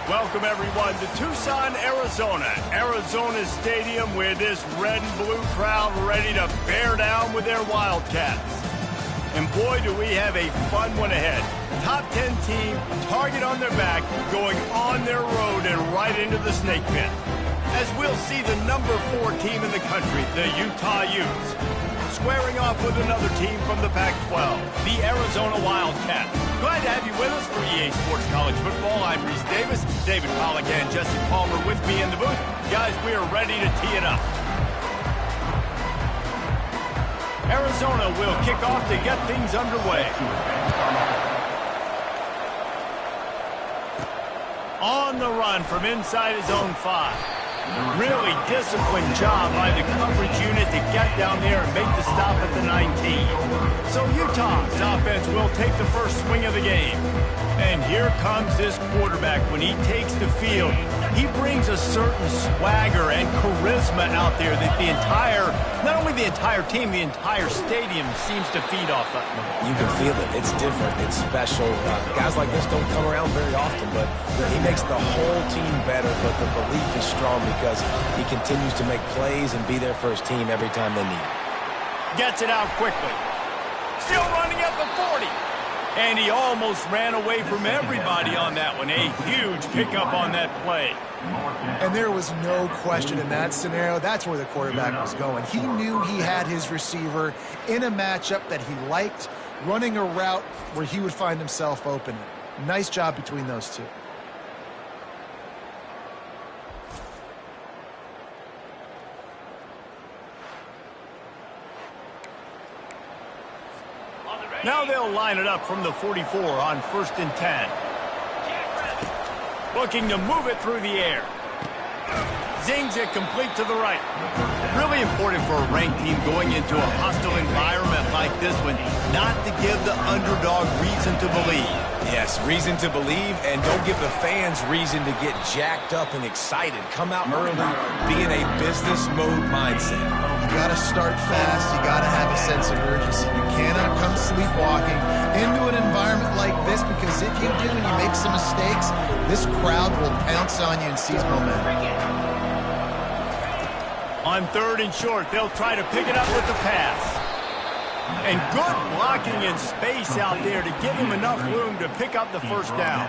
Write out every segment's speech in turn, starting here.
Welcome, everyone, to Tucson, Arizona. Arizona Stadium with this red and blue crowd ready to bear down with their Wildcats. And boy, do we have a fun one ahead. Top 10 team, target on their back, going on their road and right into the snake pit. As we'll see the number 4 team in the country, the Utah Utes, squaring off with another team from the Pac-12, the Arizona Wildcats. Glad to have you with us for EA Sports College Football. I'm Reese Davis, David Pollack and Jesse Palmer with me in the booth. Guys, we are ready to tee it up. Arizona will kick off to get things underway. On the run from inside his own 5. Really disciplined job by the coverage unit to get down there and make the stop at the 19. So Utah's offense will take the first swing of the game. And here comes this quarterback. When he takes the field, he brings a certain swagger and charisma out there that the entire, not only the entire team, the entire stadium seems to feed off of. You can feel it. It's different. It's special. Guys like this don't come around very often, but he makes the whole team better, but the belief is strong because he continues to make plays and be there for his team every time they need it. Gets it out quickly. Still running at the 40. And he almost ran away from everybody on that one. A huge pickup on that play. And there was no question in that scenario. That's where the quarterback was going. He knew he had his receiver in a matchup that he liked, running a route where he would find himself open. Nice job between those two. Now they'll line it up from the 44 on 1st and 10. Looking to move it through the air. Zings it complete to the right. Really important for a ranked team going into a hostile environment like this one, not to give the underdog reason to believe. Yes, reason to believe, and don't give the fans reason to get jacked up and excited. Come out early, be in a business mode mindset. You got to start fast. You got to have a sense of urgency. You cannot come sleepwalking into an environment like this, because if you do and you make some mistakes, this crowd will pounce on you and seize momentum. On 3rd and short, they'll try to pick it up with the pass. And good blocking in space out there to give him enough room to pick up the first down.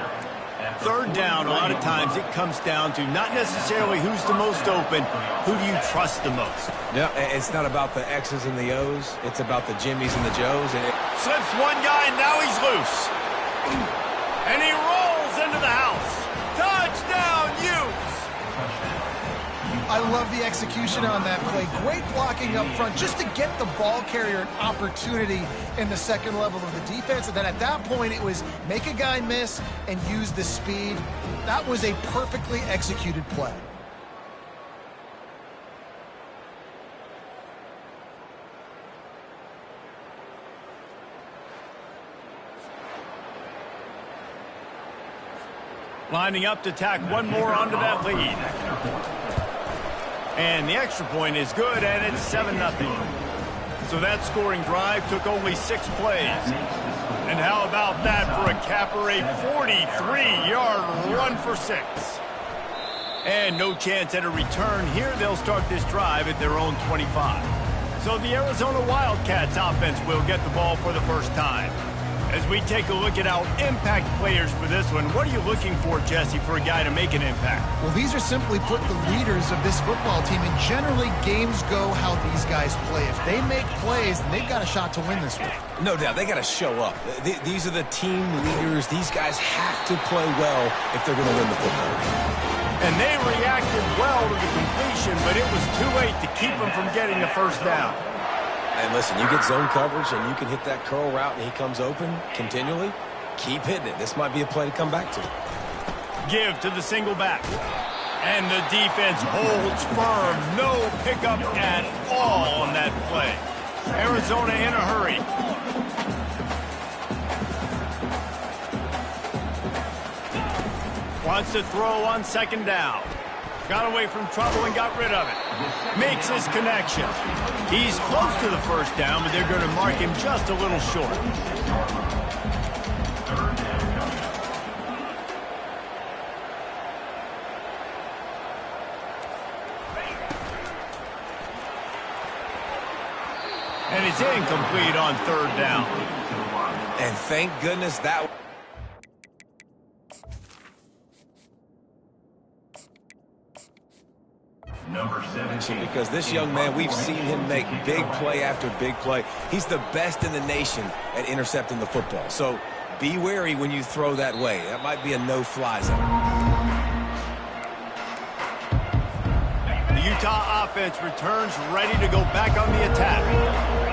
3rd down, a lot of times it comes down to not necessarily who's the most open, who do you trust the most? Yeah, it's not about the X's and the O's. It's about the Jimmies and the Joes. Slips one guy, now he's loose. And he rolls into the house. Touchdown, Utes! I love the execution on that play. Great blocking up front just to get the ball carrier an opportunity in the second level of the defense. And then at that point, it was make a guy miss and use the speed. That was a perfectly executed play. Lining up to tack one more onto that lead. And the extra point is good, and it's 7-0. So that scoring drive took only 6 plays. And how about that for a capper, a 43-yard run for 6. And no chance at a return here. They'll start this drive at their own 25. So the Arizona Wildcats offense will get the ball for the first time. As we take a look at our impact players for this one, what are you looking for, Jesse, for a guy to make an impact? Well, these are simply put the leaders of this football team, and generally games go how these guys play. If they make plays, then they've got a shot to win this one. No doubt, they got to show up. These are the team leaders. These guys have to play well if they're going to win the football game. And they reacted well to the completion, but it was too late to keep them from getting the first down. And listen, you get zone coverage and you can hit that curl route and he comes open continually. Keep hitting it. This might be a play to come back to. Give to the single back. And the defense holds firm. No pickup at all on that play. Arizona in a hurry. Wants to throw on 2nd down. Got away from trouble and got rid of it. Makes his connection. He's close to the first down, but they're going to mark him just a little short. It's incomplete on third down. And thank goodness that... Number 17. Because this young man, we've seen him make big play after big play. He's the best in the nation at intercepting the football. So be wary when you throw that way. That might be a no-fly zone. The Utah offense returns ready to go back on the attack.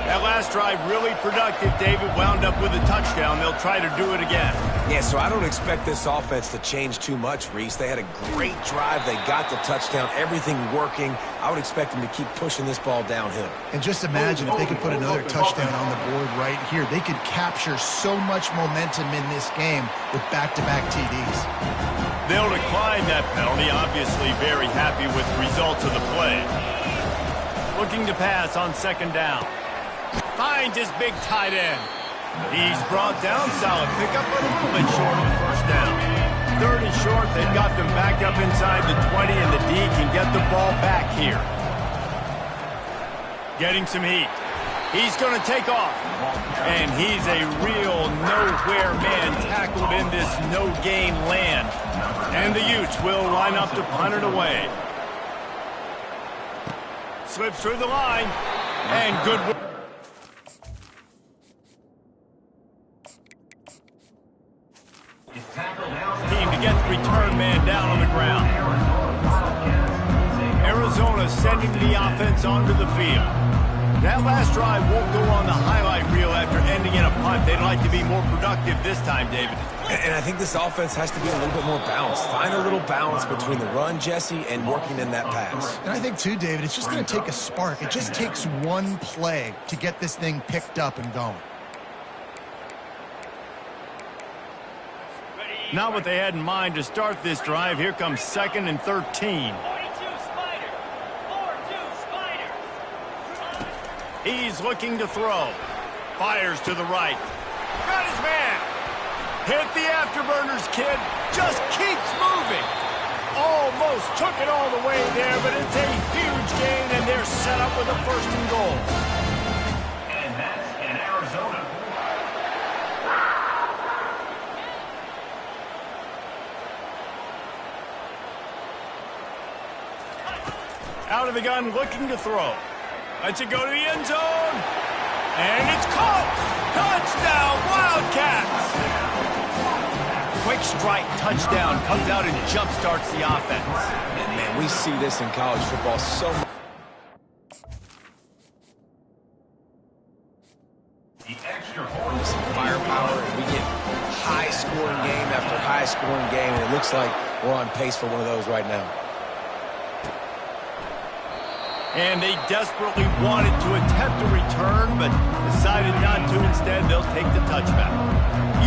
That last drive really productive. David wound up with a touchdown. They'll try to do it again. Yeah, so I don't expect this offense to change too much, Reese. They had a great drive. They got the touchdown. Everything working. I would expect them to keep pushing this ball downhill. And just imagine if they could put another touchdown on the board right here. They could capture so much momentum in this game with back-to-back TDs. They'll decline that penalty. Obviously very happy with the results of the play. Looking to pass on second down. Finds his big tight end. He's brought down. Solid pickup, but a little bit short of the first down. Third and short. They've got them back up inside the 20, and the D can get the ball back here. Getting some heat. He's going to take off. And he's a real nowhere man tackled in this no-gain land. And the Utes will line up to punt it away. Slips through the line. And good work. Team to get the return man down on the ground. Arizona sending the offense onto the field. That last drive won't go on the highlight reel after ending in a punt. They'd like to be more productive this time, David. And I think this offense has to be a little bit more balanced. Find a little balance between the run, Jesse, and working in that pass. And I think, too, David, it's just going to take a spark. It just takes one play to get this thing picked up and going. Not what they had in mind to start this drive. Here comes 2nd and 13. 42 Spider. 4-2 Spider. He's looking to throw. Fires to the right. Got his man. Hit the afterburners, kid. Just keeps moving. Almost took it all the way there, but it's a huge gain, and they're set up with a 1st and goal. And that's in Arizona. Out of the gun, looking to throw. Lets it go to the end zone. And it's caught. Touchdown, Wildcats. Quick strike touchdown comes out and jumpstarts the offense. And, man, we see this in college football so much. The extra point. Some firepower, and we get high-scoring game after high-scoring game, and it looks like we're on pace for one of those right now. And they desperately wanted to attempt a return, but decided not to. Instead, they'll take the touchback.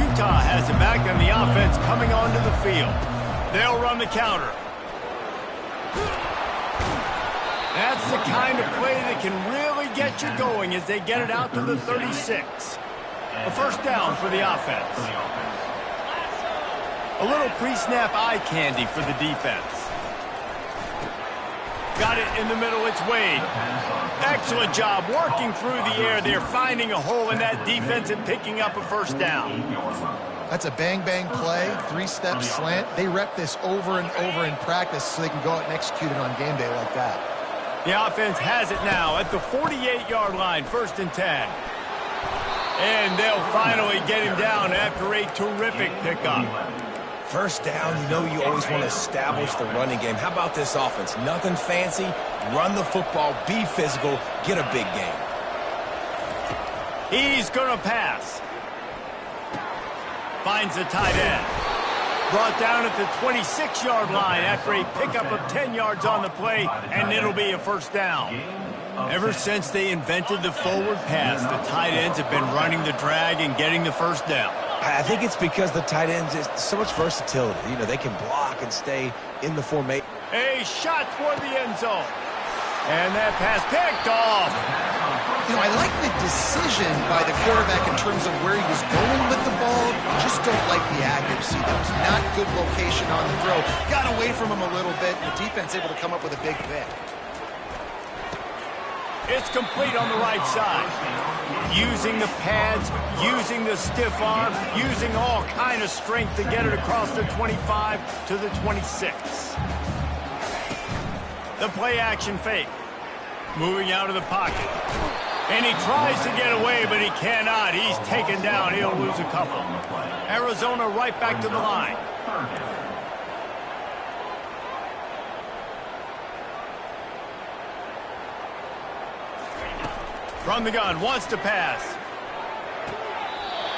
Utah has it back, and the offense coming onto the field. They'll run the counter. That's the kind of play that can really get you going as they get it out to the 36. A 1st down for the offense. A little pre-snap eye candy for the defense. Got it in the middle, it's Wade. Excellent job working through the air. They're finding a hole in that defense and picking up a 1st down. That's a bang-bang play, 3-step slant. They rep this over and over in practice so they can go out and execute it on game day like that. The offense has it now at the 48-yard line, 1st and 10. And they'll finally get him down after a terrific pickup. 1st down, you know you always want to establish the running game. How about this offense? Nothing fancy. Run the football, be physical, get a big game. He's going to pass. Finds the tight end. Brought down at the 26-yard line after a pickup of 10 yards on the play, and it'll be a 1st down. Ever since they invented the forward pass, the tight ends have been running the drag and getting the 1st down. I think it's because the tight ends is so much versatility. You know, they can block and stay in the formation. A shot toward the end zone. And that pass picked off. You know, I like the decision by the quarterback in terms of where he was going with the ball. Just don't like the accuracy. That was not good location on the throw. Got away from him a little bit, and the defense able to come up with a big pick. It's complete on the right side. using the pads, using the stiff arm, using all kind of strength to get it across the 25 to the 26. The play action fake. Moving out of the pocket. And he tries to get away, but he cannot. He's taken down. He'll lose a couple. Arizona right back to the line. From the gun, wants to pass.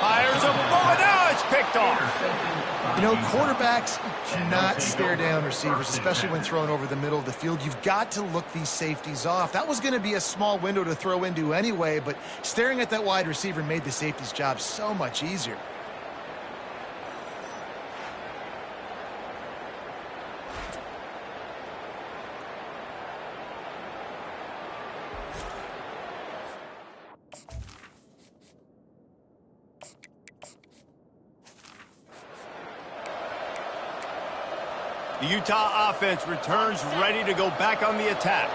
Fires a bullet. Now it's picked off. You know, quarterbacks cannot stare down receivers, especially when thrown over the middle of the field. You've got to look these safeties off. That was going to be a small window to throw into anyway, but staring at that wide receiver made the safety's job so much easier. The Utah offense returns ready to go back on the attack.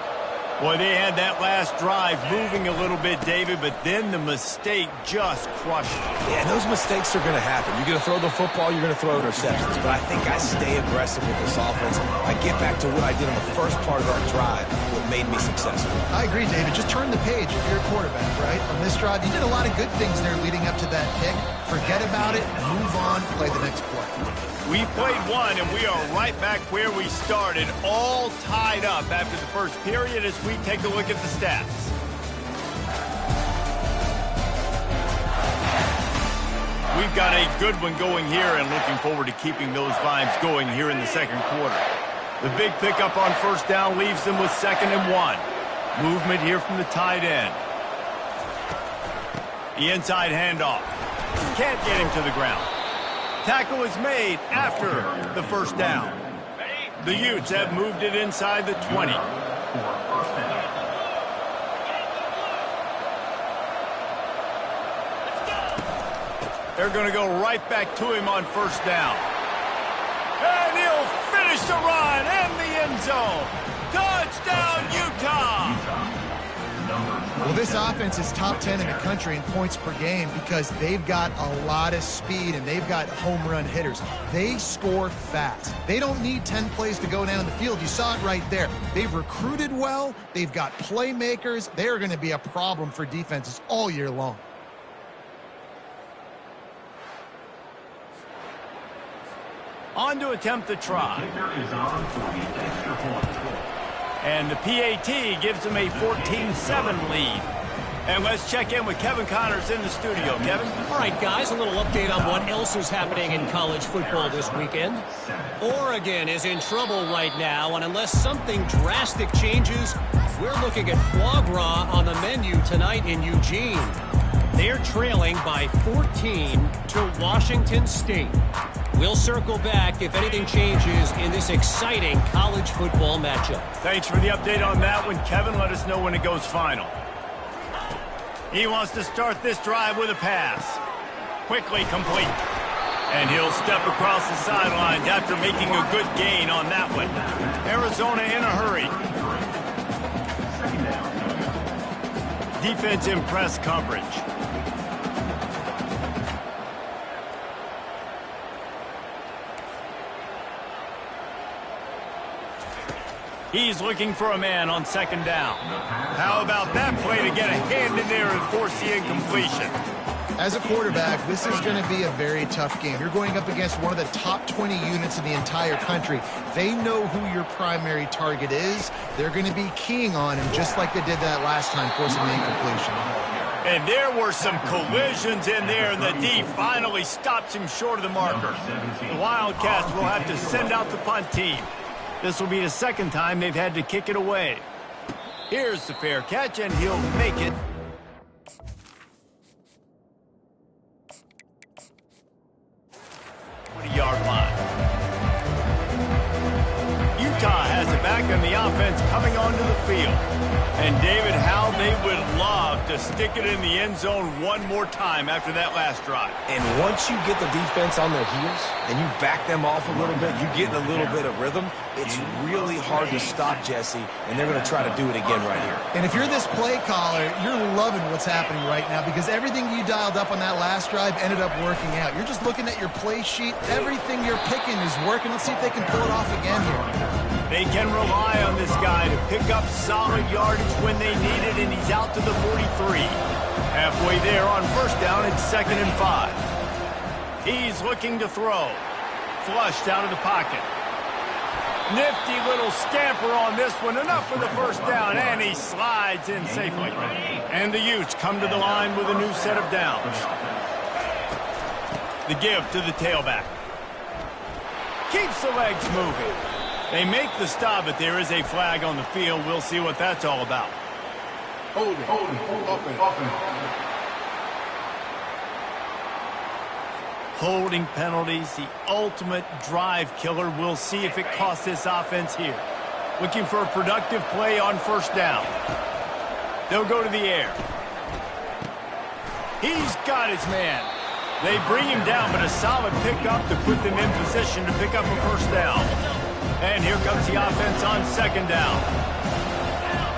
Boy, they had that last drive moving a little bit, David, but then the mistake just crushed it. Yeah, those mistakes are going to happen. You're going to throw the football, you're going to throw interceptions. But I think I stay aggressive with this offense. I get back to what I did on the first part of that drive, what made me successful. I agree, David. Just turn the page if you're a quarterback, right? On this drive, you did a lot of good things there leading up to that pick. Forget about it, move on, play the next play. We played one, and we are right back where we started, all tied up after the first period as we take a look at the stats. We've got a good one going here and looking forward to keeping those vibes going here in the second quarter. The big pickup on first down leaves them with 2nd and 1. Movement here from the tight end. The inside handoff. Can't get him to the ground. Tackle is made after the first down. The Utes have moved it inside the 20. They're going to go right back to him on first down. And he'll finish the run and the end zone. Touchdown, Utah! Well, this offense is top 10 in the country in points per game because they've got a lot of speed and they've got home run hitters. They score fast. They don't need 10 plays to go down the field. You saw it right there. They've recruited well. They've got playmakers. They are going to be a problem for defenses all year long. On to attempt the try. And the PAT gives them a 14-7 lead. And let's check in with Kevin Connors in the studio. Kevin? All right, guys, a little update on what else is happening in college football this weekend. Oregon is in trouble right now, and unless something drastic changes, we're looking at foie gras on the menu tonight in Eugene. They're trailing by 14 to Washington State. We'll circle back if anything changes in this exciting college football matchup. Thanks for the update on that one, Kevin. Let us know when it goes final. He wants to start this drive with a pass. Quickly complete. And he'll step across the sidelines after making a good gain on that one. Arizona in a hurry. Defense in press coverage. He's looking for a man on 2nd down. How about that play to get a hand in there and force the incompletion? As a quarterback, this is going to be a very tough game. You're going up against one of the top 20 units in the entire country. They know who your primary target is. They're going to be keying on him just like they did that last time, forcing the incompletion. And there were some collisions in there, and the D finally stops him short of the marker. The Wildcats will have to send out the punt team. This will be the 2nd time they've had to kick it away. Here's the fair catch, and he'll make it. Yard line. Utah has it back on the offense coming onto the field. And David, how they would love to stick it in the end zone one more time after that last drive. And once you get the defense on their heels and you back them off a little bit, you get in a little bit of rhythm, it's really hard to stop Jesse, and they're going to try to do it again right here. And if you're this play caller, you're loving what's happening right now because everything you dialed up on that last drive ended up working out. You're just looking at your play sheet. Everything you're picking is working. Let's see if they can pull it off again here. They can rely on this guy to pick up solid yardage when they need it, and he's out to the 43. Halfway there on first down, it's 2nd and 5. He's looking to throw. Flushed out of the pocket. Nifty little scamper on this one. Enough for the first down, and he slides in safely. And the Utes come to the line with a new set of downs. The give to the tailback. Keeps the legs moving. They make the stop, but there is a flag on the field. We'll see what that's all about. Hold it. Holding penalties, the ultimate drive killer. We'll see if it costs this offense here. Looking for a productive play on first down. They'll go to the air. He's got his man. They bring him down, but a solid pickup to put them in position to pick up a first down. And here comes the offense on 2nd down.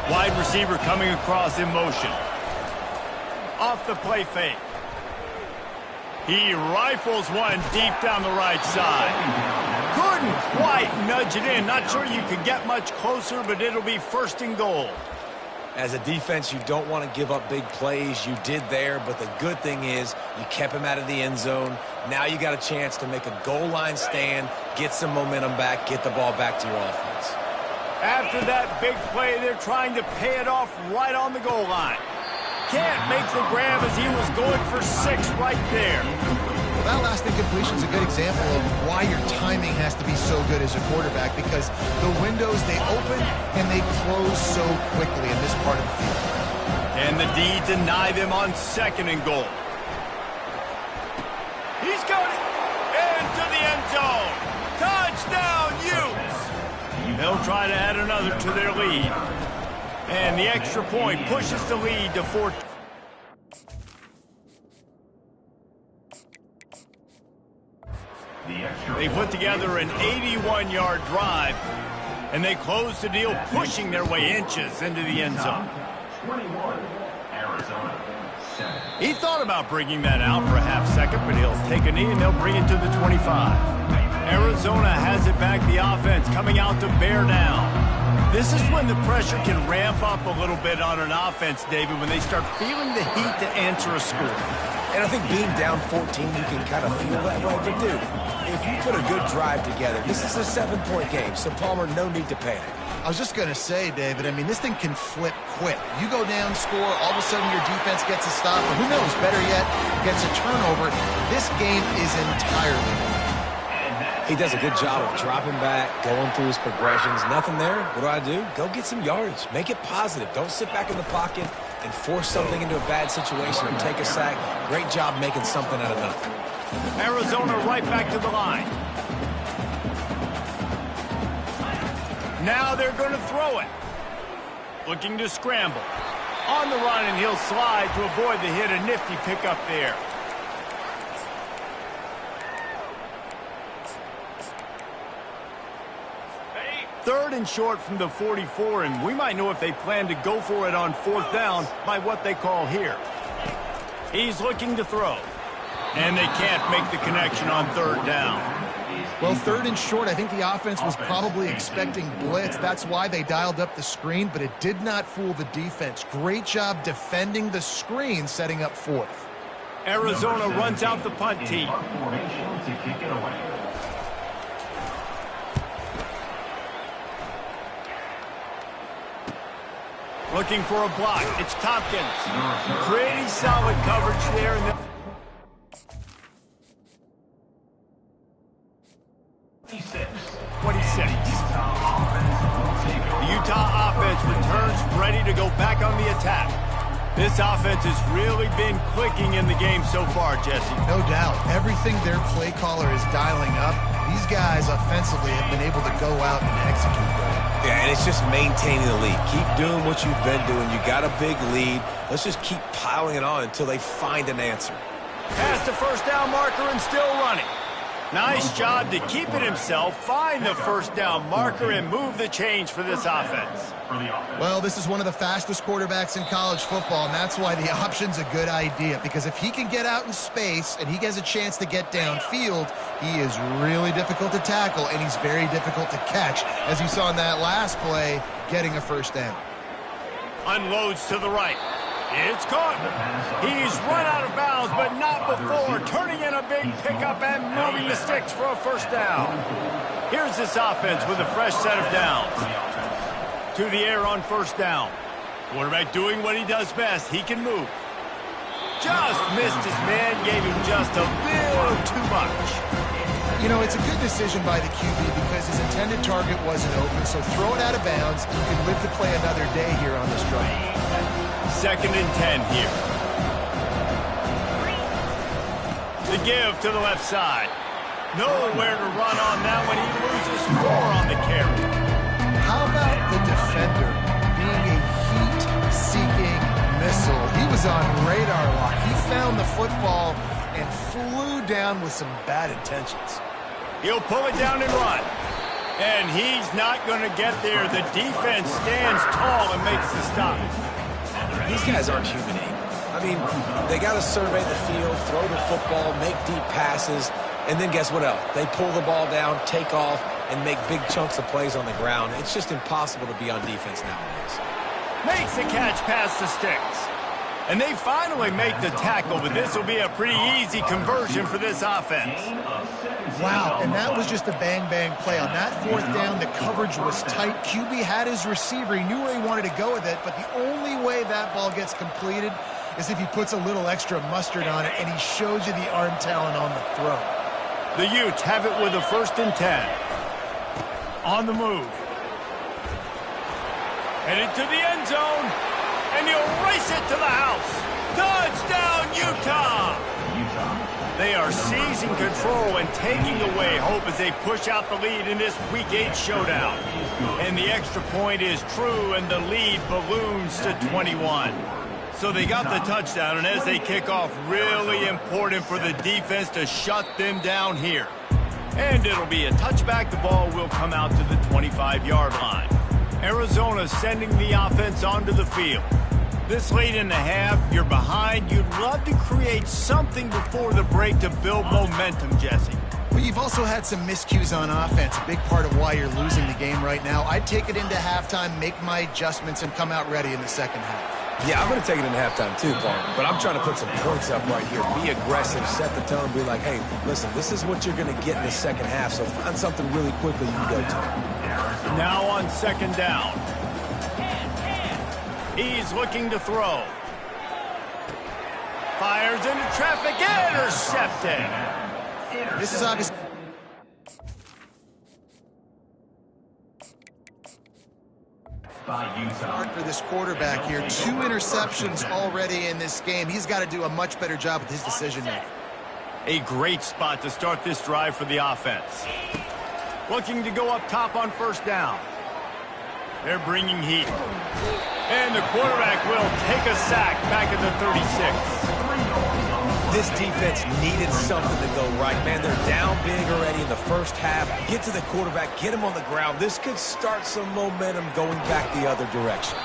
Wide receiver coming across in motion. Off the play fake. He rifles one deep down the right side. Couldn't quite nudge it in. Not sure you could get much closer, but it'll be 1st and goal. As a defense, you don't want to give up big plays. You did there, but the good thing is you kept him out of the end zone. Now you got a chance to make a goal line stand, get some momentum back, get the ball back to your offense. After that big play, they're trying to pay it off right on the goal line. Can't make the grab as he was going for 6 right there. Well, that last incompletion is a good example of why your timing has to be so good as a quarterback because the windows, they open and they close so quickly in this part of the field. And the D deny them on 2nd and goal. He's got it into the end zone. Touchdown, Utes. They'll try to add another to their lead. And the extra point pushes the lead to 4. They put together an 81-yard drive, and they close the deal, pushing their way inches into the end zone. 21, Arizona, 7. He thought about bringing that out for a half second, but he'll take a knee and they'll bring it to the 25. Arizona has it back, the offense coming out to bear down. This is when the pressure can ramp up a little bit on an offense, David, when they start feeling the heat to answer a score. And I think being down 14, you can kind of feel that way. But, dude, if you put a good drive together, this is a 7-point game, so Palmer, no need to panic. I was just going to say, David, I mean, this thing can flip quick. You go down, score, all of a sudden your defense gets a stop, or who knows, better yet, gets a turnover. This game is entirely different. He does a good job of dropping back, going through his progressions. Nothing there. What do? Go get some yardage. Make it positive. Don't sit back in the pocket and force something into a bad situation or take a sack. Great job making something out of nothing. Arizona right back to the line. Now they're going to throw it. Looking to scramble. On the run, and he'll slide to avoid the hit. A nifty pickup there. Third and short from the 44, and we might know if they plan to go for it on 4th down by what they call here. He's looking to throw, and they can't make the connection on 3rd down. Well, 3rd and short, I think the offense was probably expecting blitz. That's why they dialed up the screen, but it did not fool the defense. Great job defending the screen, setting up 4th. Arizona runs out the punt team. Formation to kick it away. Looking for a block. It's Tompkins. Pretty solid coverage there. In the 26. The Utah offense returns ready to go back on the attack. This offense has really been clicking in the game so far, Jesse. No doubt. Everything their play caller is dialing up, these guys offensively have been able to go out and execute well. Yeah, and it's just maintaining the lead. Keep doing what you've been doing. You got a big lead. Let's just keep piling it on until they find an answer. Past the first down marker and still running. Nice job to keep it himself, find the first down marker, and move the change for this offense. Well, this is one of the fastest quarterbacks in college football, and that's why the option's a good idea, because if he can get out in space and he has a chance to get downfield, he is really difficult to tackle, and he's very difficult to catch, as you saw in that last play, getting a first down. Unloads to the right. It's caught. He's run out of bounds, but not before turning in a big pickup and moving the sticks for a first down. Here's this offense with a fresh set of downs. To the air on first down. Quarterback doing what he does best. He can move. Just missed his man, gave him just a little too much. You know, it's a good decision by the QB because his intended target wasn't open, so throw it out of bounds. You can live to play another day here on this drive. 2nd and 10 here. The give to the left side. Nowhere to run on that one. He loses 4 on the carry. How about the defender being a heat-seeking missile? He was on radar lock. He found the football and flew down with some bad intentions. He'll pull it down and run. And he's not going to get there. The defense stands tall and makes the stop. These guys aren't human. I mean, they got to survey the field, throw the football, make deep passes, and then guess what else? They pull the ball down, take off, and make big chunks of plays on the ground. It's just impossible to be on defense nowadays. Makes the catch past the sticks. And they finally make the tackle, but this will be a pretty easy conversion for this offense. Wow, and that was just a bang-bang play. On that 4th down, the coverage was tight. QB had his receiver. He knew where he wanted to go with it, but the only way that ball gets completed is if he puts a little extra mustard on it, and he shows you the arm talent on the throw. The Utes have it with a 1st and 10. On the move. Headed to the end zone. And he'll race it to the house. Touchdown, Utah! They are seizing control and taking away hope as they push out the lead in this Week 8 showdown. And the extra point is true, and the lead balloons to 21. So they got the touchdown, and as they kick off, really important for the defense to shut them down here. And it'll be a touchback. The ball will come out to the 25-yard line. Arizona sending the offense onto the field. This late in the half, you're behind. You'd love to create something before the break to build momentum, Jesse. Well, you've also had some miscues on offense, a big part of why you're losing the game right now. I'd take it into halftime, make my adjustments, and come out ready in the second half. Yeah, I'm going to take it into halftime too, Paul. But I'm trying to put some points up right here. Be aggressive, set the tone, be like, hey, listen, this is what you're going to get in the second half, so find something really quickly you can go to. Now on 2nd down. He's looking to throw. Fires into traffic, intercepted. This is obviously hard for this quarterback here. 2 interceptions already in this game. He's got to do a much better job with his decision-making. A great spot to start this drive for the offense. Looking to go up top on 1st down. They're bringing heat. And the quarterback will take a sack back at the 36. This defense needed something to go right, man. They're down big already in the first half. Get to the quarterback, get him on the ground. This could start some momentum going back the other direction.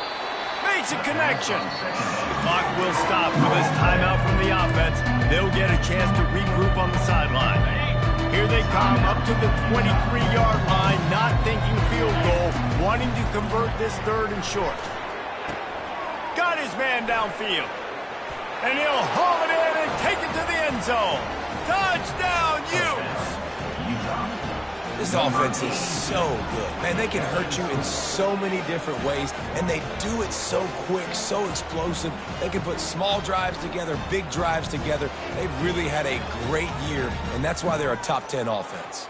Makes a connection. The clock will stop with this timeout from the offense. They'll get a chance to regroup on the sideline. Here they come up to the 23-yard line, not thinking field goal, wanting to convert this 3rd and short. Got his man downfield. And he'll haul it in and take it to the end zone. Touchdown, Utes! This offense is so good. Man, they can hurt you in so many different ways, and they do it so quick, so explosive. They can put small drives together, big drives together. They've really had a great year, and that's why they're a top 10 offense.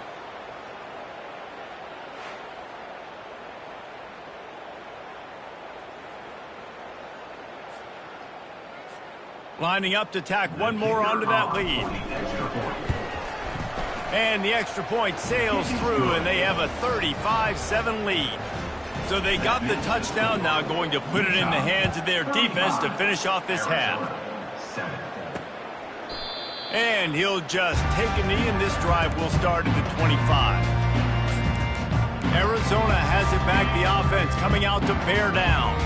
Lining up to tack one more onto that lead. And the extra point sails through, and they have a 35-7 lead. So they got the touchdown, now going to put it in the hands of their defense to finish off this half. And he'll just take a knee, and this drive will start at the 25. Arizona has it back, the offense coming out to bear down.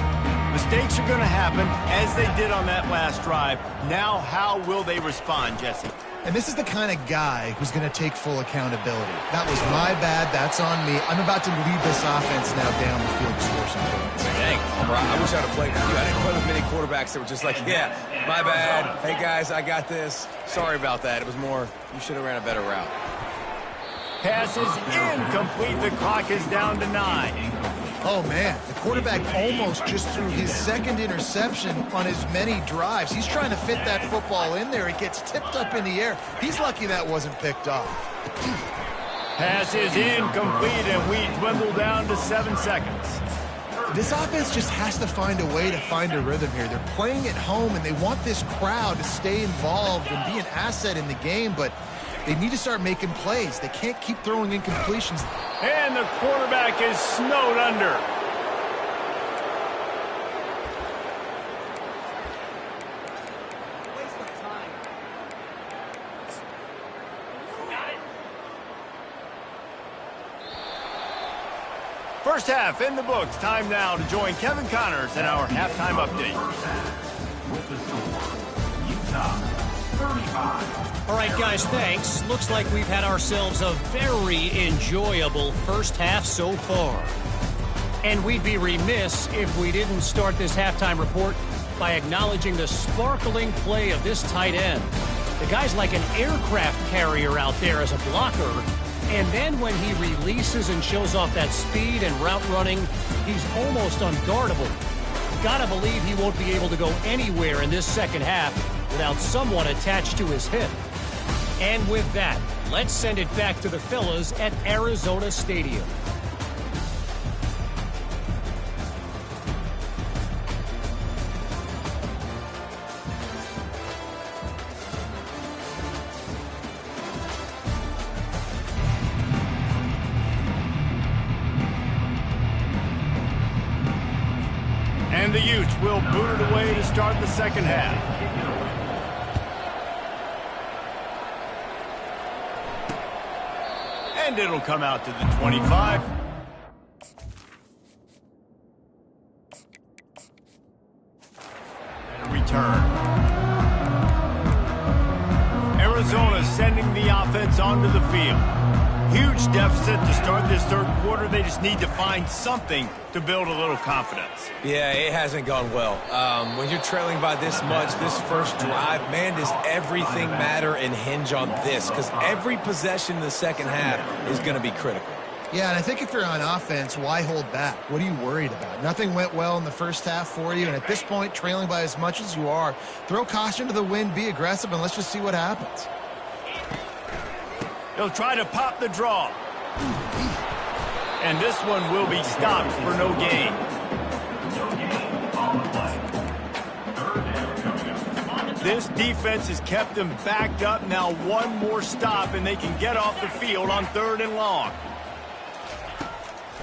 Mistakes are going to happen, as they did on that last drive. Now, how will they respond, Jesse? And this is the kind of guy who's going to take full accountability. That was my bad. That's on me. I'm about to lead this offense now down the field to score some points. Dang, I wish I would have played with you. I didn't play with many quarterbacks that were just like, yeah, my bad. Hey, guys, I got this. Sorry about that. It was more, you should have ran a better route. Pass is incomplete. The clock is down to 9. Oh, man, the quarterback almost just threw his second interception on as many drives. He's trying to fit that football in there. It gets tipped up in the air. He's lucky that wasn't picked off. Pass is incomplete, and we dwindle down to 7 seconds. This offense just has to find a way to find a rhythm here. They're playing at home, and they want this crowd to stay involved and be an asset in the game, but they need to start making plays. They can't keep throwing incompletions. And the quarterback is snowed under. First half in the books. Time now to join Kevin Connors in our halftime update. With the score, Utah 35. All right, guys, thanks. Looks like we've had ourselves a very enjoyable first half so far. And we'd be remiss if we didn't start this halftime report by acknowledging the sparkling play of this tight end. The guy's like an aircraft carrier out there as a blocker. And then when he releases and shows off that speed and route running, he's almost unguardable. Gotta believe he won't be able to go anywhere in this second half without someone attached to his hip. And with that, let's send it back to the fellas at Arizona Stadium. And the Utes will boot it away to start the second half. And it'll come out to the 25. And a return. Arizona sending the offense onto the field. Huge deficit to start this third quarter. They just need to find something to build a little confidence. Yeah, it hasn't gone well. When you're trailing by this much, this first drive, man, does everything matter and hinge on this? Because every possession in the second half is going to be critical. Yeah, and I think if you're on offense, why hold back? What are you worried about? Nothing went well in the first half for you, and at this point, trailing by as much as you are, throw caution to the wind, be aggressive, and let's just see what happens. He'll try to pop the draw. And this one will be stopped for no gain. This defense has kept them backed up. Now one more stop, and they can get off the field on 3rd and long.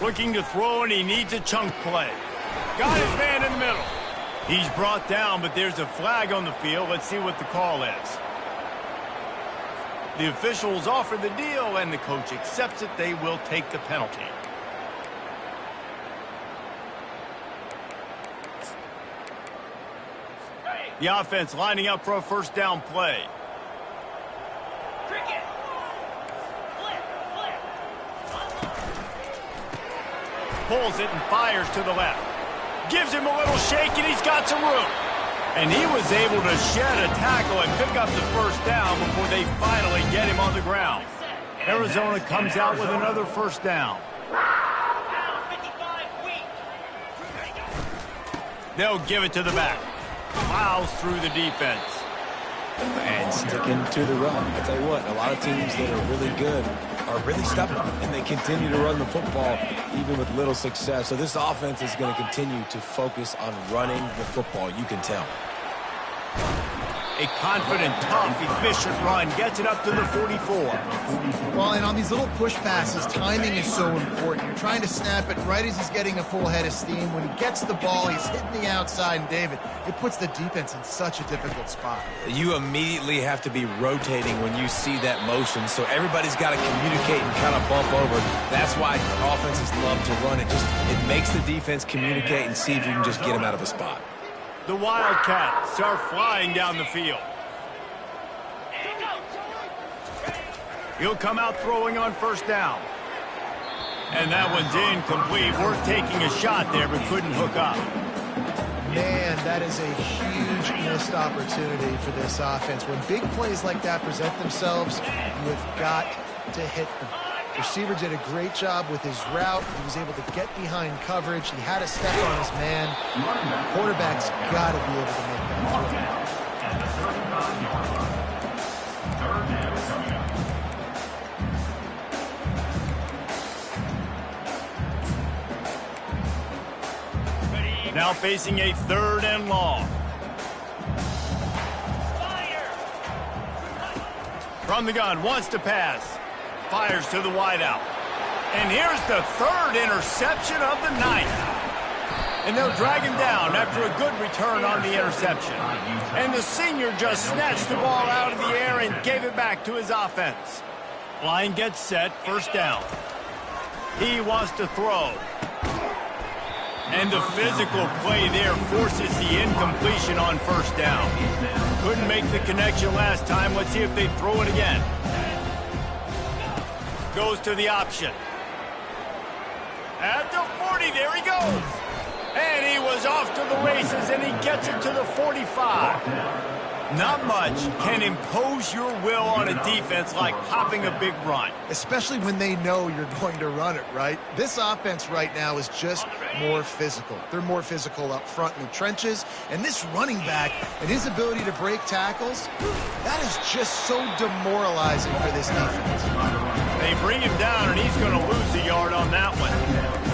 Looking to throw, and he needs a chunk play. Got his man in the middle. He's brought down, but there's a flag on the field. Let's see what the call is. The officials offer the deal, and the coach accepts it. They will take the penalty. The offense lining up for a first down play. Pulls it and fires to the left. Gives him a little shake, and he's got some room. And he was able to shed a tackle and pick up the first down before they finally get him on the ground. Arizona comes out with another first down. They'll give it to the back. Plows through the defense. And sticking to the run. I tell you what, a lot of teams that are really good are really stubborn, and they continue to run the football even with little success. So this offense is going to continue to focus on running the football. You can tell. A confident, tough, efficient run gets it up to the 44. Well, and on these little push passes, timing is so important. You're trying to snap it right as he's getting a full head of steam. When he gets the ball, he's hitting the outside, and David, it puts the defense in such a difficult spot. You immediately have to be rotating when you see that motion, so everybody's got to communicate and kind of bump over. That's why offenses love to run it. It makes the defense communicate and see if you can just get him out of a spot. The Wildcats are flying down the field. He'll come out throwing on first down. And that one's incomplete. Worth taking a shot there, but couldn't hook up. Man, that is a huge missed opportunity for this offense. When big plays like that present themselves, you have got to hit them. The receiver did a great job with his route. He was able to get behind coverage. He had a step on his man. The quarterback's got to be able to make that throw. Now facing a 3rd and long. From the gun, wants to pass. Fires to the wideout. And here's the 3rd interception of the night. And they'll drag him down after a good return on the interception. And the senior just snatched the ball out of the air and gave it back to his offense. Line gets set, first down. He wants to throw. And the physical play there forces the incompletion on first down. Couldn't make the connection last time. Let's see if they throw it again. Goes to the option. At the 40, there he goes. And he was off to the races, and he gets it to the 45. Not much can impose your will on a defense like popping a big run. Especially when they know you're going to run it, right? This offense right now is just more physical. They're more physical up front in the trenches. And this running back and his ability to break tackles, that is just so demoralizing for this defense. They bring him down, and he's going to lose a yard on that one.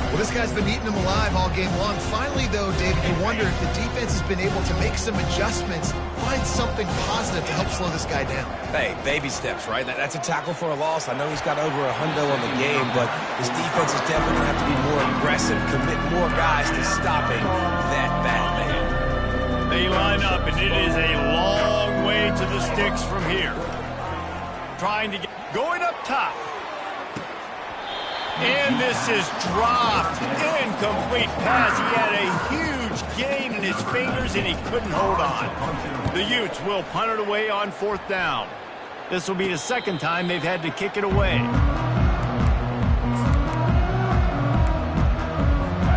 Well, this guy's been eating them alive all game long. Finally, though, David, you wonder if the defense has been able to make some adjustments, find something positive to help slow this guy down. Hey, baby steps, right? That's a tackle for a loss. I know he's got over $100 on the game, but his defense is definitely going to have to be more aggressive, commit more guys to stopping that bad man. They line up, and it is a long way to the sticks from here. Trying to get going up top. And this is dropped. Incomplete pass. He had a huge gain in his fingers, and he couldn't hold on. The Utes will punt it away on 4th down. This will be the 2nd time they've had to kick it away.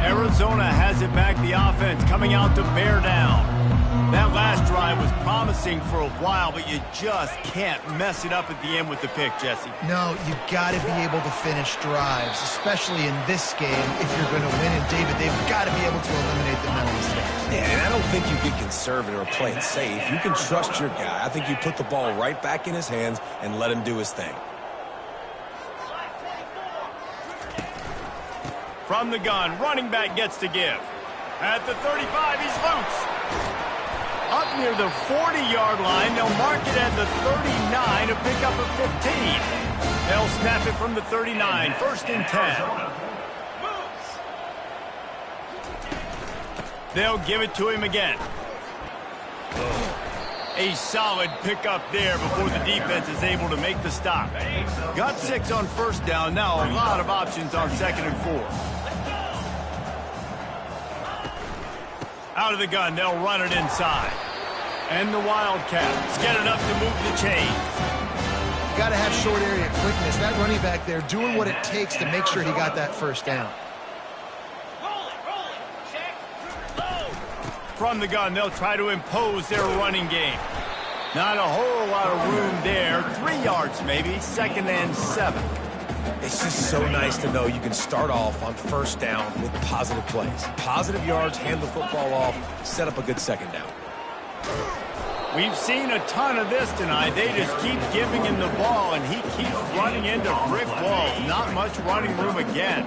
Arizona has it back. The offense coming out to bear down. That last drive was promising for a while, but you just can't mess it up at the end with the pick, Jesse. No, you got to be able to finish drives, especially in this game if you're going to win. And, David, they've got to be able to eliminate the mental mistakes. Yeah, and I don't think you get conservative or play it safe. You can trust your guy. I think you put the ball right back in his hands and let him do his thing. From the gun, running back gets to give. At the 35, he's loose. Up near the 40-yard line, they'll mark it at the 39 to pick up a 15. They'll snap it from the 39, 1st and 10. They'll give it to him again. A solid pickup there before the defense is able to make the stop. Got 6 on first down. Now a lot of options on 2nd and 4. Out of the gun, they'll run it inside. And the Wildcats get it up to move the chains. You got to have short area quickness. That running back there doing what it takes to make sure he got that first down. From the gun, they'll try to impose their running game. Not a whole lot of room there. 3 yards maybe, 2nd and 7. It's just so nice to know you can start off on first down with positive plays. Positive yards, hand the football off, set up a good 2nd down. We've seen a ton of this tonight. They just keep giving him the ball, and he keeps running into brick walls. Not much running room again.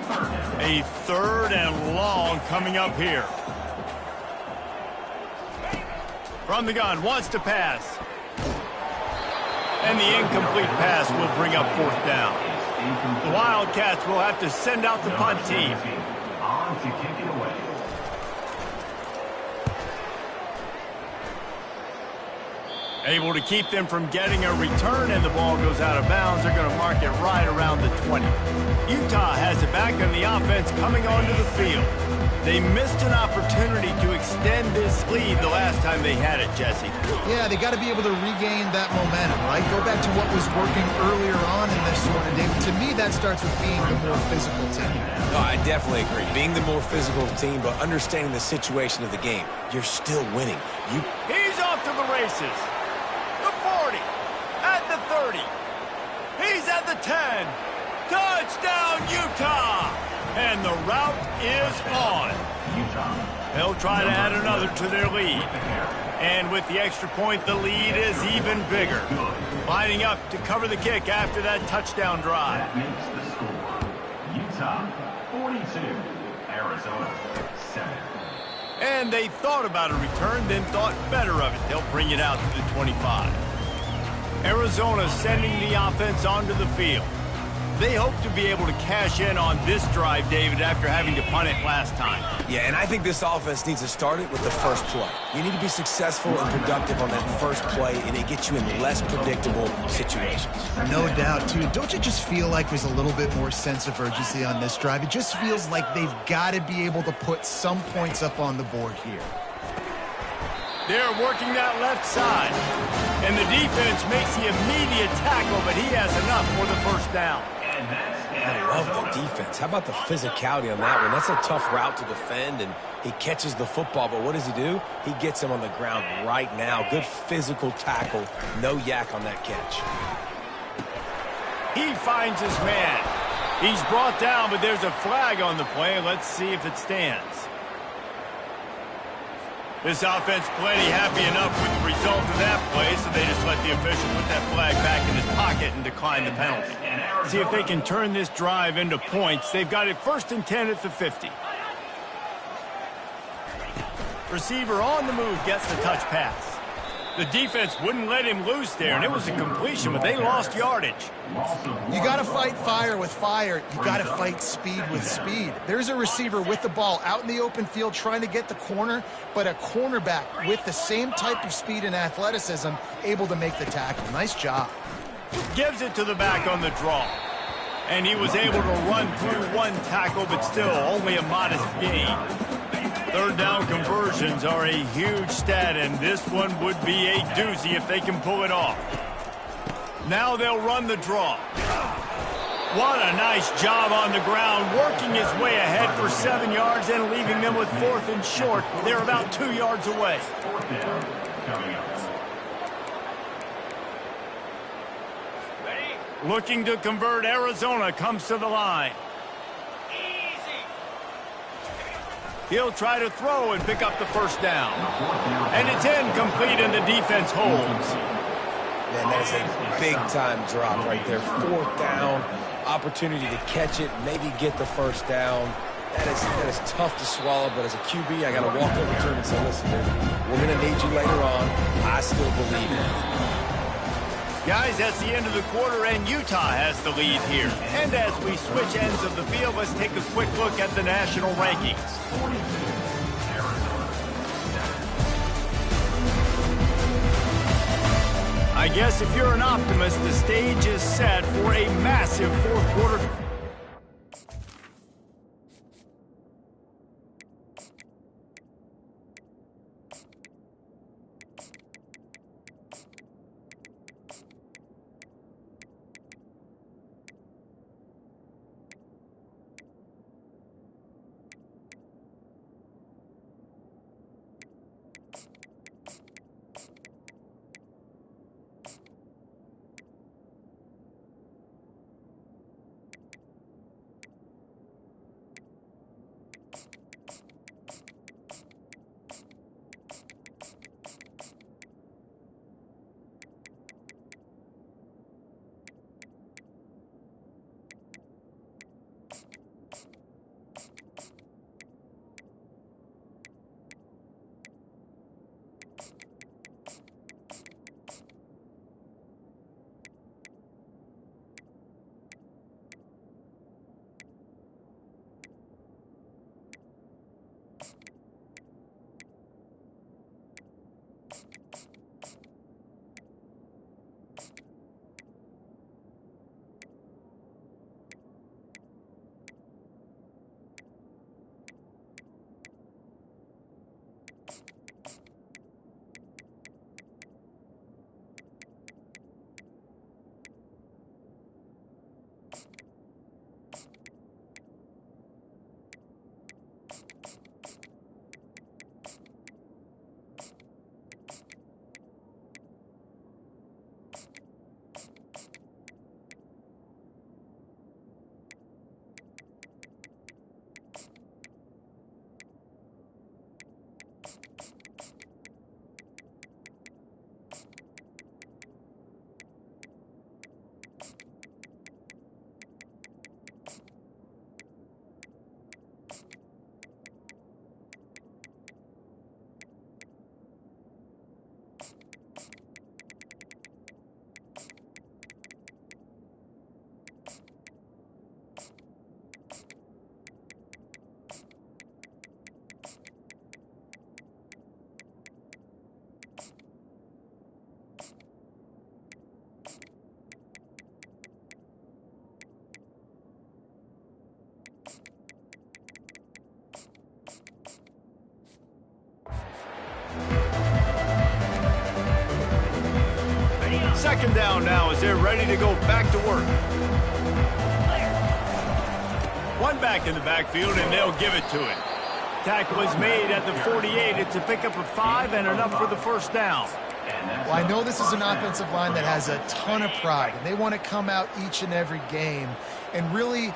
A 3rd and long coming up here. From the gun, wants to pass. And the incomplete pass will bring up fourth down. The Wildcats will have to send out the punt team. On to kick it away. Able to keep them from getting a return, and the ball goes out of bounds. They're going to mark it right around the 20. Utah has it back on the offense coming onto the field. They missed an opportunity to extend this lead the last time they had it, Jesse. Yeah, they got to be able to regain that momentum, right? Go back to what was working earlier on in this one. And to me, that starts with being the more physical team. No, I definitely agree. Being the more physical team, but understanding the situation of the game. You're still winning. He's off to the races. The 40. At the 30. He's at the 10. Touchdown, Utah! And the route is on. They'll try to add another to their lead. And with the extra point, the lead is even bigger. Lining up to cover the kick after that touchdown drive. That makes the score. Utah 42, Arizona 7. And they thought about a return, then thought better of it. They'll bring it out to the 25. Arizona sending the offense onto the field. They hope to be able to cash in on this drive, David, after having to punt it last time. Yeah, and I think this offense needs to start it with the first play. You need to be successful and productive on that first play, and it gets you in less predictable situations. No doubt, too. Don't you just feel like there's a little bit more sense of urgency on this drive? It just feels like they've got to be able to put some points up on the board here. They're working that left side. And the defense makes the immediate tackle, but he has enough for the first down. I love the defense. How about the physicality on that one? That's a tough route to defend, and he catches the football, but what does he do? He gets him on the ground right now. Good physical tackle. No yak on that catch. He finds his man. He's brought down, but there's a flag on the play. Let's see if it stands. This offense plenty happy enough with the result of that play, so they just let the official put that flag back in his pocket and decline the penalty. See if they can turn this drive into points. They've got it 1st and 10 at the 50. Receiver on the move gets the touch pass. The defense wouldn't let him loose there, and it was a completion, but they lost yardage. You got to fight fire with fire. You got to fight speed with speed. There's a receiver with the ball out in the open field trying to get the corner, but a cornerback with the same type of speed and athleticism able to make the tackle. Nice job. Gives it to the back on the draw. And he was able to run through one tackle, but still only a modest gain. Third down conversions are a huge stat, and this one would be a doozy if they can pull it off. Now they'll run the draw. What a nice job on the ground, working his way ahead for 7 yards and leaving them with 4th and short. They're about 2 yards away. Fourth down coming up. Looking to convert, Arizona comes to the line. He'll try to throw and pick up the first down. And it's incomplete, and the defense holds. Man, that is a big-time drop right there. 4th down, opportunity to catch it, maybe get the first down. That is tough to swallow, but as a QB, I got to walk over to him and say, listen, man, we're going to need you later on. I still believe in it. Guys, that's the end of the quarter, and Utah has the lead here. And as we switch ends of the field, let's take a quick look at the national rankings. I guess if you're an optimist, the stage is set for a massive fourth quarter. Second down now as they're ready to go back to work. One back in the backfield, and they'll give it to it. Tackle is made at the 48. It's a pickup of 5 and enough for the first down. Well, I know this is an offensive line that has a ton of pride, and they want to come out each and every game and really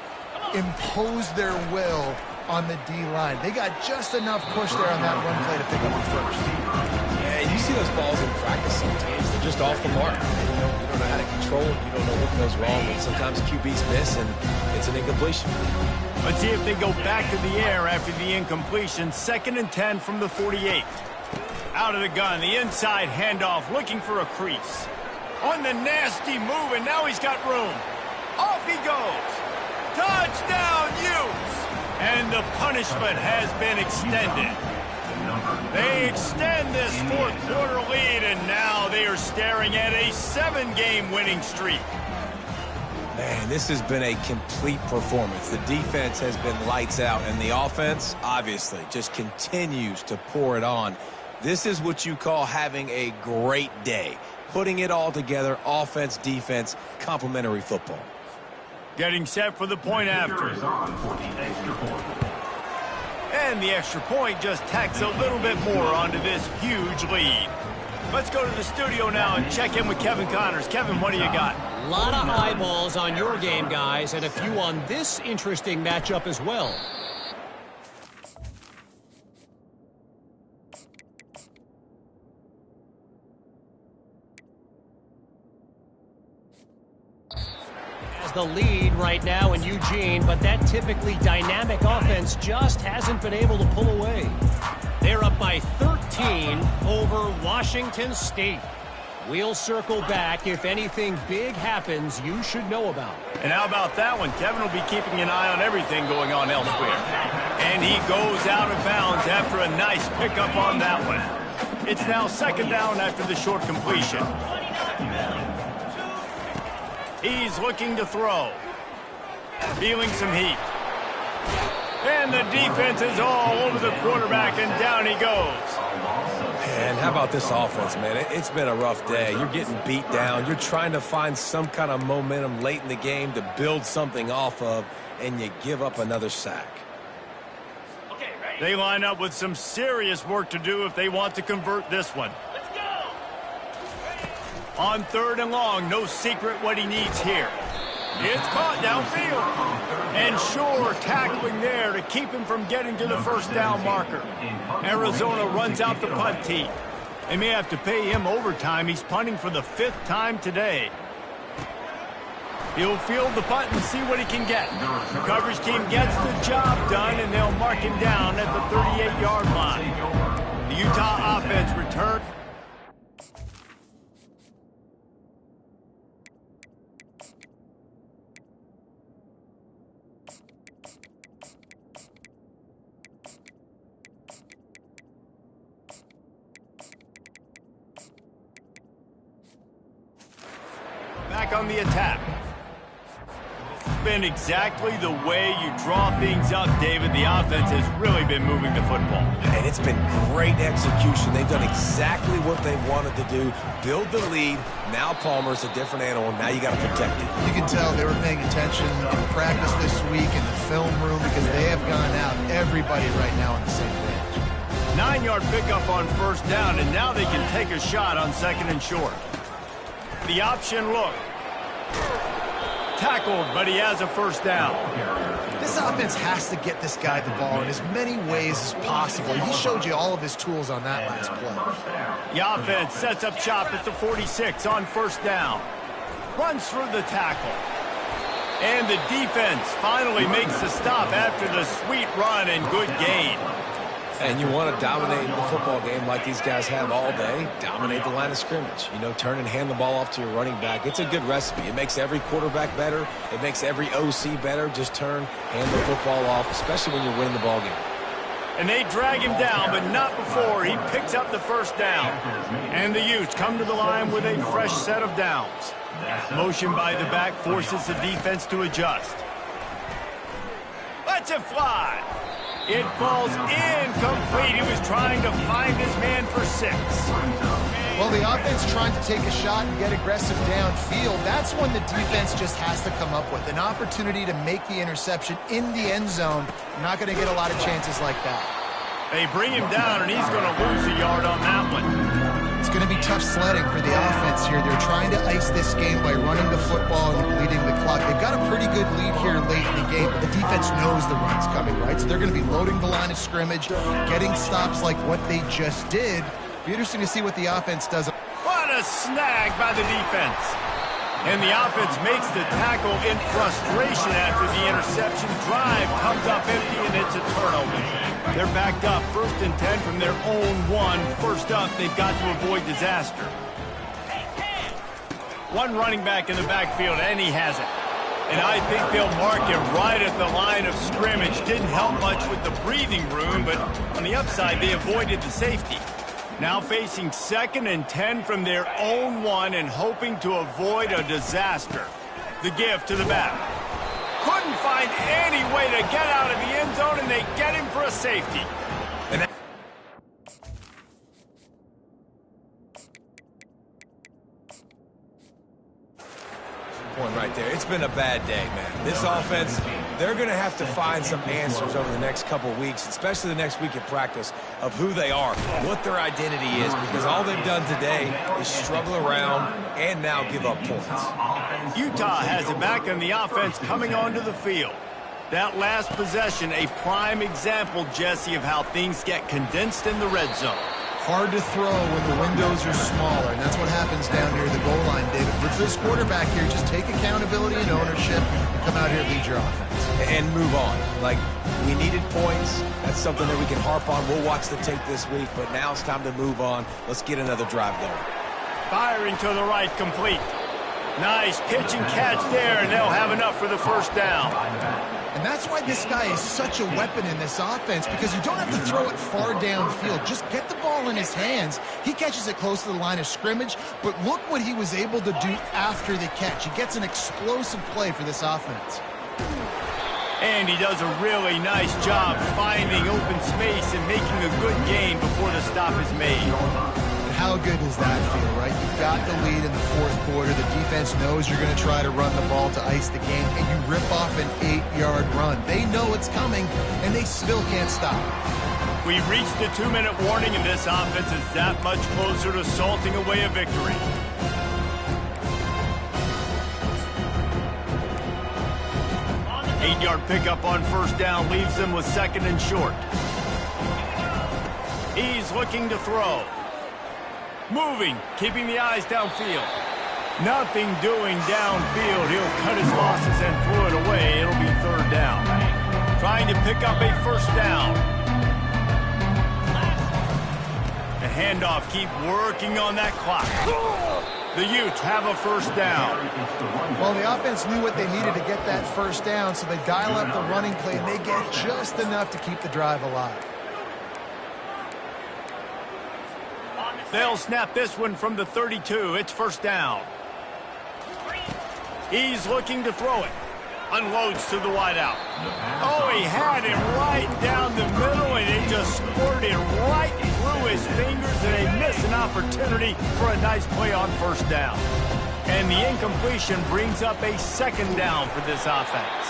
impose their will on the D-line. They got just enough push there on that run play to pick up the first. Yeah, you see those balls in practice sometimes. They're just off the mark. You don't know how to control it. You don't know what goes wrong. And sometimes QBs miss, and it's an incompletion. Let's see if they go back to the air after the incompletion. 2nd and 10 from the 48. Out of the gun, the inside handoff, looking for a crease. On the nasty move, and now he's got room. Off he goes. Touchdown, Utes! And the punishment has been extended. They extend this fourth-quarter lead, and now they are staring at a 7-game winning streak. Man, this has been a complete performance. The defense has been lights out, and the offense, obviously, just continues to pour it on. This is what you call having a great day. Putting it all together, offense, defense, complementary football. Getting set for the point after. And the extra point just tacks a little bit more onto this huge lead. Let's go to the studio now and check in with Kevin Connors. Kevin, what do you got? A lot of eyeballs on your game, guys, and a few on this interesting matchup as well. The lead right now in Eugene, but that typically dynamic offense just hasn't been able to pull away. They're up by 13 over Washington State. We'll circle back if anything big happens you should know about. And how about that one? Kevin will be keeping an eye on everything going on elsewhere. And he goes out of bounds after a nice pickup on that one. It's now 2nd down after the short completion. He's looking to throw. Feeling some heat. And the defense is all over the quarterback, and down he goes. And how about this offense, man? It's been a rough day. You're getting beat down. You're trying to find some kind of momentum late in the game to build something off of, and you give up another sack. They line up with some serious work to do if they want to convert this one. On 3rd and long, no secret what he needs here. It's caught downfield. And sure, tackling there to keep him from getting to the first down marker. Arizona runs out the punt tee. They may have to pay him overtime. He's punting for the 5th time today. He'll field the punt and see what he can get. The coverage team gets the job done, and they'll mark him down at the 38-yard line. The Utah offense returns. Back on the attack. been exactly the way you draw things up, David. The offense has really been moving the football. And it's been great execution. They've done exactly what they wanted to do. Build the lead. Now Palmer's a different animal. Now you got to protect it. You can tell they were paying attention in practice this week in the film room because they have gone out, everybody right now on the same page. 9-yard pickup on first down, and now they can take a shot on second and short. The option look. Tackled, but he has a first down. This offense has to get this guy the ball in as many ways as possible. He showed you all of his tools on that last play. The offense sets up shop at the 46 on first down. Runs through the tackle. And the defense finally makes the stop after the sweet run and good gain. And you want to dominate the football game like these guys have all day. Dominate the line of scrimmage. You know, turn and hand the ball off to your running back. It's a good recipe. It makes every quarterback better. It makes every OC better. Just turn, hand the football off, especially when you're winning the ball game. And they drag him down, but not before he picks up the first down. And the Utes come to the line with a fresh set of downs. Motion by the back forces the defense to adjust. Lets it fly. It falls incomplete. He was trying to find his man for 6. Well, the offense trying to take a shot and get aggressive downfield. That's when the defense just has to come up with an opportunity to make the interception in the end zone. You're not going to get a lot of chances like that. They bring him down, and he's going to lose a yard on that one. It's going to be tough sledding for the offense here. They're trying to ice this game by running the football and bleeding the clock. They've got a pretty good lead here late in the game, but the defense knows the run's coming, right? So they're going to be loading the line of scrimmage, getting stops like what they just did. Be interesting to see what the offense does. What a snag by the defense. And the offense makes the tackle in frustration after the interception. Drive comes up empty, and it's a turnover. They're backed up 1st and 10 from their own 1. First up, they've got to avoid disaster. One running back in the backfield, and he has it. And I think they'll mark him right at the line of scrimmage. Didn't help much with the breathing room, but on the upside, they avoided the safety. Now facing 2nd and 10 from their own 1 and hoping to avoid a disaster. The give to the back. Couldn't find any way to get out of the end zone, and they get him for a safety. Point right there. It's been a bad day, man. This offense, they're going to have to find some answers over the next couple weeks, especially the next week at practice, of who they are, what their identity is, because all they've done today is struggle around and now give up points. Utah has it back on the offense coming onto the field. That last possession, a prime example, Jesse, of how things get condensed in the red zone. Hard to throw when the windows are smaller, and that's what happens down near the goal line, David. For this quarterback here, just take accountability and ownership and come out here and lead your offense. And move on. Like, we needed points. That's something that we can harp on. We'll watch the tape this week, but now it's time to move on. Let's get another drive going. Firing to the right, complete. Nice pitch and catch there, and they'll have enough for the first down. And that's why this guy is such a weapon in this offense, because you don't have to throw it far downfield. Just get the ball in his hands. He catches it close to the line of scrimmage, but look what he was able to do after the catch. He gets an explosive play for this offense. And he does a really nice job finding open space and making a good gain before the stop is made. How good does that feel, right? You've got the lead in the 4th quarter. The defense knows you're going to try to run the ball to ice the game, and you rip off an 8-yard run. They know it's coming, and they still can't stop. We reached the 2-minute warning, and this offense is that much closer to salting away a victory. Eight-yard pickup on first down leaves them with 2nd and short. He's looking to throw. Moving, keeping the eyes downfield. Nothing doing downfield. He'll cut his losses and throw it away. It'll be 3rd down. Trying to pick up a first down. The handoff, keep working on that clock. The Utes have a first down. Well, the offense knew what they needed to get that first down, so they dial up the running play, and they get just enough to keep the drive alive. They'll snap this one from the 32. It's first down. He's looking to throw it. Unloads to the wideout. Oh, he had it right down the middle, and it just squirted right through his fingers, and they missed an opportunity for a nice play on first down. And the incompletion brings up a second down for this offense.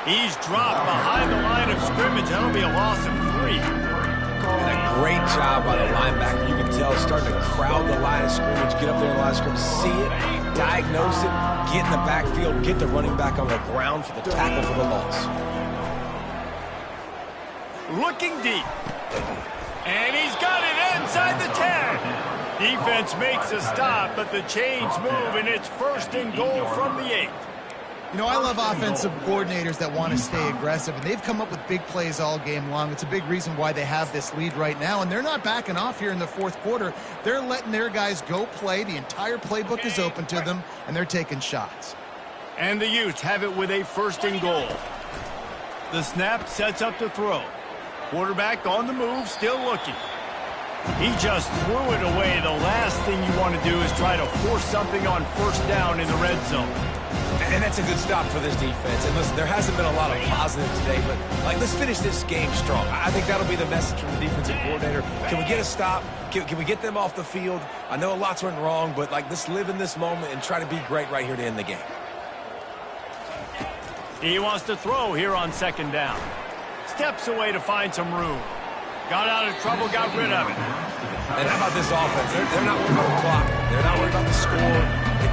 He's dropped behind the line of scrimmage. That'll be a loss of 3. And a great job by the linebacker. You can tell he's starting to crowd the line of scrimmage, get up there in the line of scrimmage, see it, diagnose it, get in the backfield, get the running back on the ground for the tackle for the loss. Looking deep. And he's got it inside the 10. Defense makes a stop, but the chains move, and it's 1st and goal from the 8. You know, I love offensive coordinators that want to stay aggressive, and they've come up with big plays all game long. It's a big reason why they have this lead right now, and they're not backing off here in the 4th quarter. They're letting their guys go play. The entire playbook is open to them, and they're taking shots. And the Utes have it with a 1st and goal. The snap sets up the throw. Quarterback on the move, still looking. He just threw it away. The last thing you want to do is try to force something on first down in the red zone. And that's a good stop for this defense. And listen, there hasn't been a lot of positive today, but let's finish this game strong. I think that'll be the message from the defensive coordinator. Can we get a stop? Can we get them off the field? I know lots went wrong, but let's live in this moment and try to be great right here to end the game. He wants to throw here on 2nd down. Steps away to find some room. Got out of trouble, got rid of it. And how about this offense? They're not worried about the clock. They're not worried about the score.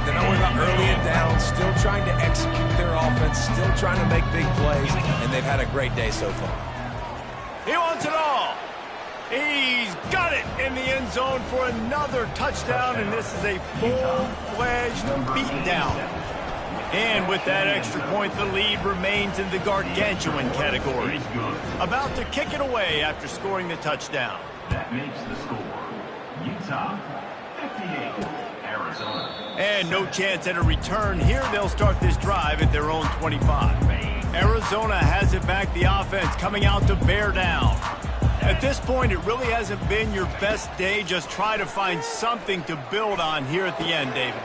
They're not worried about early and down. Still trying to execute their offense. Still trying to make big plays. And they've had a great day so far. He wants it all. He's got it in the end zone for another touchdown, and this is a full-fledged beatdown. And with that extra point, the lead remains in the gargantuan category. About to kick it away after scoring the touchdown. That makes the score Utah 58, Arizona. And no chance at a return here. They'll start this drive at their own 25. Arizona has it back. The offense coming out to bear down. At this point, it really hasn't been your best day. Just try to find something to build on here at the end, David.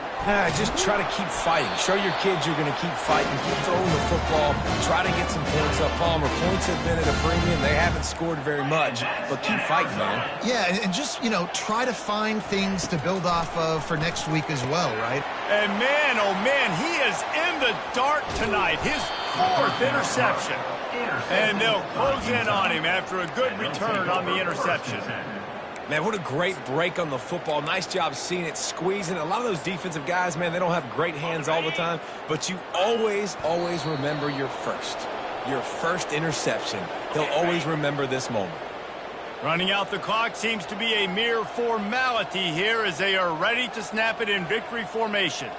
Just try to keep fighting. Show your kids you're going to keep fighting. Keep throwing the football. Try to get some points up. Palmer, points have been at a premium. They haven't scored very much, but keep fighting, man. Yeah, and just, try to find things to build off of for next week as well, right? And man, oh man, he is in the dark tonight. His 4th interception. And they'll close in on him after a good return on the interception. Man, what a great break on the football. Nice job seeing it, squeezing. A lot of those defensive guys, man, they don't have great hands all the time, but you always, always remember your first interception. He'll always remember this moment. Running out the clock seems to be a mere formality here as they are ready to snap it in victory formation.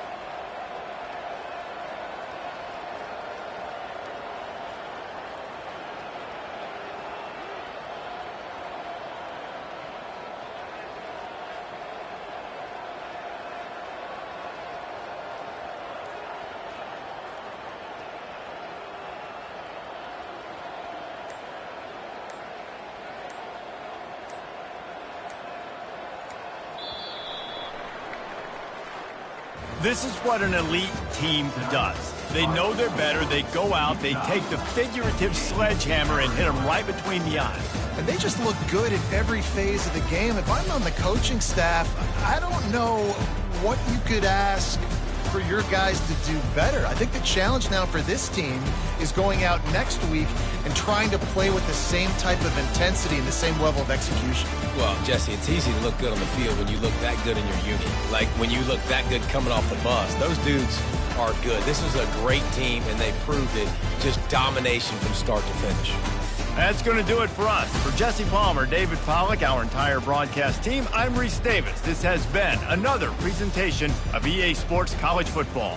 This is what an elite team does. They know they're better. They go out. They take the figurative sledgehammer and hit them right between the eyes. And they just look good in every phase of the game. If I'm on the coaching staff, I don't know what you could ask for your guys to do better. I think the challenge now for this team is going out next week and trying to play with the same type of intensity and the same level of execution. Well, Jesse, it's easy to look good on the field when you look that good in your unit. Like when you look that good coming off the bus. Those dudes are good. This is a great team, and they proved it. Just domination from start to finish. That's going to do it for us. For Jesse Palmer, David Pollack, our entire broadcast team, I'm Reese Davis. This has been another presentation of EA Sports College Football.